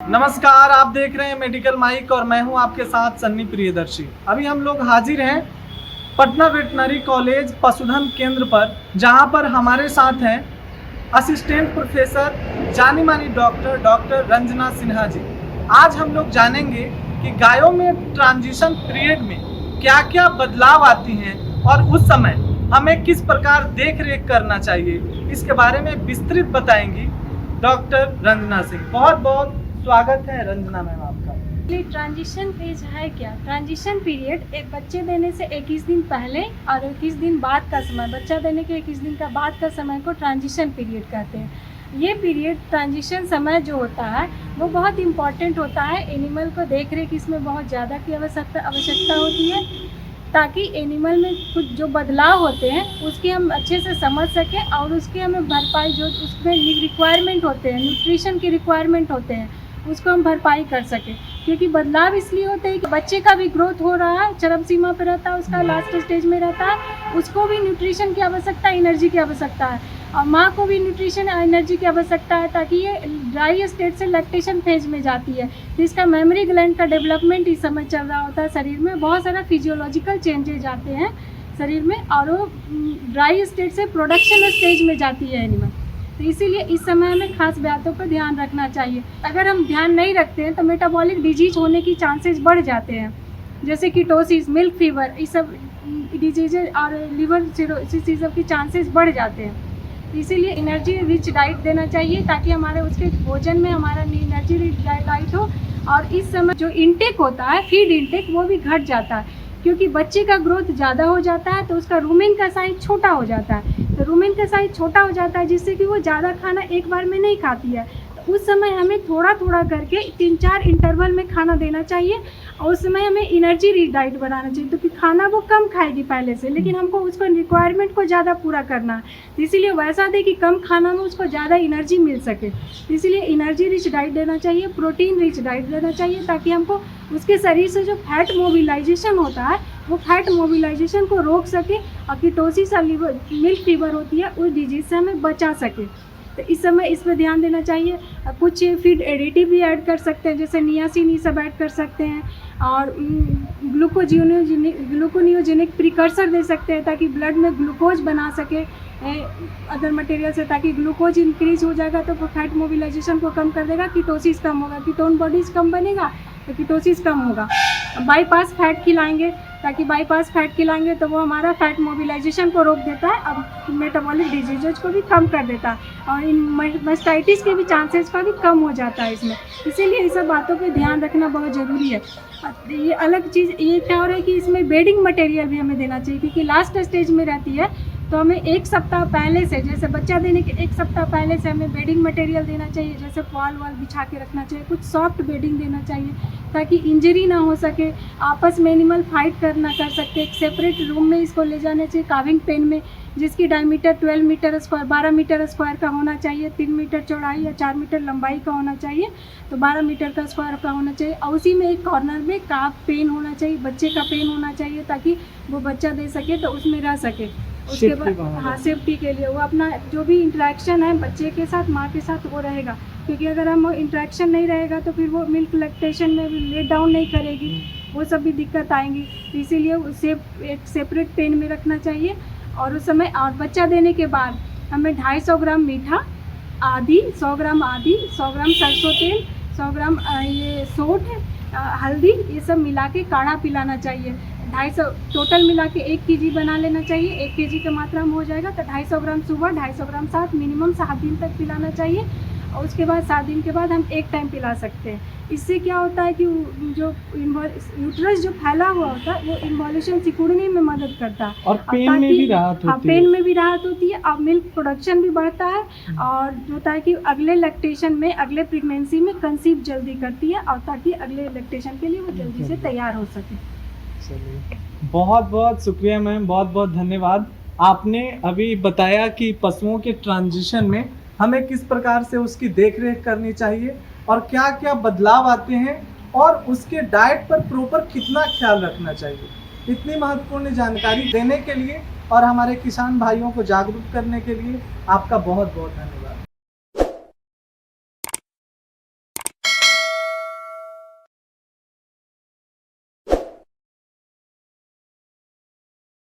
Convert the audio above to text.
नमस्कार, आप देख रहे हैं मेडिकल माइक और मैं हूं आपके साथ सन्नी प्रियदर्शी। अभी हम लोग हाजिर हैं पटना वेटनरी कॉलेज पशुधन केंद्र पर, जहां पर हमारे साथ हैं असिस्टेंट प्रोफेसर जानी मानी डॉक्टर रंजना सिन्हा जी। आज हम लोग जानेंगे कि गायों में ट्रांजिशन पीरियड में क्या क्या बदलाव आती हैं और उस समय हमें किस प्रकार देख रेख करना चाहिए, इसके बारे में विस्तृत बताएंगी डॉक्टर रंजना सिंह। बहुत बहुत स्वागत है रंजना मैम आपका। ट्रांजिशन फेज है क्या? ट्रांजिशन पीरियड एक बच्चे देने से 21 दिन पहले और 21 दिन बाद का समय, बच्चा देने के 21 दिन का बाद का समय को ट्रांजिशन पीरियड कहते हैं। ये पीरियड ट्रांजिशन समय जो होता है वो बहुत इम्पॉर्टेंट होता है। एनिमल को देख रेख इसमें बहुत ज़्यादा की आवश्यकता होती है, ताकि एनिमल में कुछ जो बदलाव होते हैं उसकी हम अच्छे से समझ सकें और उसकी हमें भरपाई, जो उसमें रिक्वायरमेंट होते हैं, न्यूट्रिशन की रिक्वायरमेंट होते हैं, उसको हम भरपाई कर सकें। क्योंकि बदलाव इसलिए होते हैं कि बच्चे का भी ग्रोथ हो रहा है, चरम सीमा पर रहता है, उसका लास्ट स्टेज में रहता है, उसको भी न्यूट्रिशन की आवश्यकता, एनर्जी की आवश्यकता है, और माँ को भी न्यूट्रिशन एनर्जी की आवश्यकता है, ताकि ये ड्राई स्टेट से लैक्टेशन फेज में जाती है। तो इसका मेमोरी ग्लैंड का डेवलपमेंट इस समय चल रहा होता है। शरीर में बहुत सारा फिजियोलॉजिकल चेंजेज आते हैं शरीर में, और वो ड्राई स्टेट से प्रोडक्शन स्टेज में जाती है एनिमल। तो इसीलिए इस समय हमें खास बातों पर ध्यान रखना चाहिए। अगर हम ध्यान नहीं रखते हैं तो मेटाबॉलिक डिजीज होने की चांसेस बढ़ जाते हैं, जैसे कीटोसिस, मिल्क फीवर, ये सब डिजीज और लिवर सिरोसिस, ये सब की चांसेस बढ़ जाते हैं। तो इसीलिए एनर्जी रिच डाइट देना चाहिए, ताकि हमारे उसके भोजन में हमारा एनर्जी रिच डाइट हो। और इस समय जो इनटेक होता है, फीड इनटेक, वो भी घट जाता है, क्योंकि बच्चे का ग्रोथ ज़्यादा हो जाता है तो उसका रूमेन का साइज छोटा हो जाता है। तो रूमेन का साइज छोटा हो जाता है जिससे कि वो ज़्यादा खाना एक बार में नहीं खाती है। तो उस समय हमें थोड़ा थोड़ा करके 3-4 इंटरवल में खाना देना चाहिए, और उस समय हमें एनर्जी रिच डाइट बनाना चाहिए। तो कि खाना वो कम खाएगी पहले से, लेकिन हमको उसको रिक्वायरमेंट को ज़्यादा पूरा करना है, तो इसीलिए वैसा दे कि कम खाना में उसको ज़्यादा एनर्जी मिल सके। इसीलिए एनर्जी रिच डाइट देना चाहिए, प्रोटीन रिच डाइट देना चाहिए, ताकि हमको उसके शरीर से जो फैट मोबिलाइजेशन होता है वो फैट मोबिलाइजेशन को रोक सके, और कीटोसिस और मिल्क फीवर होती है उस डिजीज से हमें बचा सके। तो इस समय इस पर ध्यान देना चाहिए। कुछ फीड एडिटिव भी ऐड कर सकते हैं, जैसे नियासिन, ये सब ऐड कर सकते हैं, और ग्लूकोनियोजेनिक प्रिकर्सर दे सकते हैं, ताकि ब्लड में ग्लूकोज बना सके अदर मटेरियल से, ताकि ग्लूकोज इंक्रीज हो जाएगा तो फैट मोबिलाइजेशन को कम कर देगा, कीटोसिस कम होगा, कीटोन बॉडीज कम बनेगा तो कीटोसिस कम होगा। बाईपास फैट खिलाएंगे, ताकि बाईपास फैट खिलाएंगे तो वो हमारा फैट मोबिलाइजेशन को रोक देता है, अब मेटाबॉलिक डिजीजेज को भी कम कर देता है, और इन मास्टाइटिस के भी चांसेस का भी कम हो जाता है इसमें। इसीलिए इन सब बातों पे ध्यान रखना बहुत ज़रूरी है। ये अलग चीज़ ये क्या हो रहा है कि इसमें बेडिंग मटेरियल भी हमें देना चाहिए, क्योंकि लास्ट स्टेज में रहती है, तो हमें 1 सप्ताह पहले से, जैसे बच्चा देने के 1 सप्ताह पहले से हमें बेडिंग मटेरियल देना चाहिए, जैसे वाल बिछा के रखना चाहिए, कुछ सॉफ्ट बेडिंग देना चाहिए, ताकि इंजरी ना हो सके, आपस में एनिमल फाइट कर सकते। एक सेपरेट रूम में इसको ले जाना चाहिए, काविंग पेन में, जिसकी diameter 12 metre square, 12 metre square का होना चाहिए, 3 मीटर चौड़ाई या 4 मीटर लंबाई का होना चाहिए, तो 12 मीटर का स्क्वायर का होना चाहिए। और उसी में एक कॉर्नर में काफ पेन होना चाहिए, बच्चे का पेन होना चाहिए, ताकि वो बच्चा दे सके तो उसमें रह सके। उसके बाद हाँ, सेफ्टी के लिए वो अपना जो भी इंटरेक्शन है बच्चे के साथ, माँ के साथ, वो रहेगा, क्योंकि अगर हम इंटरेक्शन नहीं रहेगा तो फिर वो मिल्क लैक्टेशन में लेट डाउन नहीं करेगी, वो सब भी दिक्कत आएंगी। तो इसीलिए उसे एक सेपरेट पेन में रखना चाहिए। और उस समय, और बच्चा देने के बाद हमें 250 ग्राम मीठा, आदि 100 ग्राम आदि, 100 ग्राम सरसों तेल, 100 ग्राम ये सोंठ, हल्दी, ये सब मिला के काढ़ा पिलाना चाहिए। 250 टोटल मिला के 1 kg बना लेना चाहिए। 1 kg की मात्रा में हो जाएगा, तो 250 ग्राम सुबह, 250 ग्राम साथ, मिनिमम 7 दिन तक पिलाना चाहिए। और उसके बाद 7 दिन के बाद हम एक टाइम पिला सकते हैं। इससे क्या होता है कि जो यूट्रस जो फैला हुआ होता है वो इन्वॉल्यूशन सिकुड़ने में मदद करता है, और पेन में भी राहत होती है। पेन में भी राहत होती है, और मिल्क प्रोडक्शन भी बढ़ता है, और होता है कि अगले लैक्टेशन में, अगले प्रेगनेंसी में कंसीव जल्दी करती है, और ताकि अगले लैक्टेशन के लिए वो जल्दी से तैयार हो सके। चलिए, बहुत बहुत शुक्रिया मैम, बहुत बहुत धन्यवाद। आपने अभी बताया कि पशुओं के ट्रांजिशन में हमें किस प्रकार से उसकी देखरेख करनी चाहिए और क्या क्या बदलाव आते हैं, और उसके डाइट पर प्रॉपर कितना ख्याल रखना चाहिए। इतनी महत्वपूर्ण जानकारी देने के लिए और हमारे किसान भाइयों को जागरूक करने के लिए आपका बहुत बहुत धन्यवाद।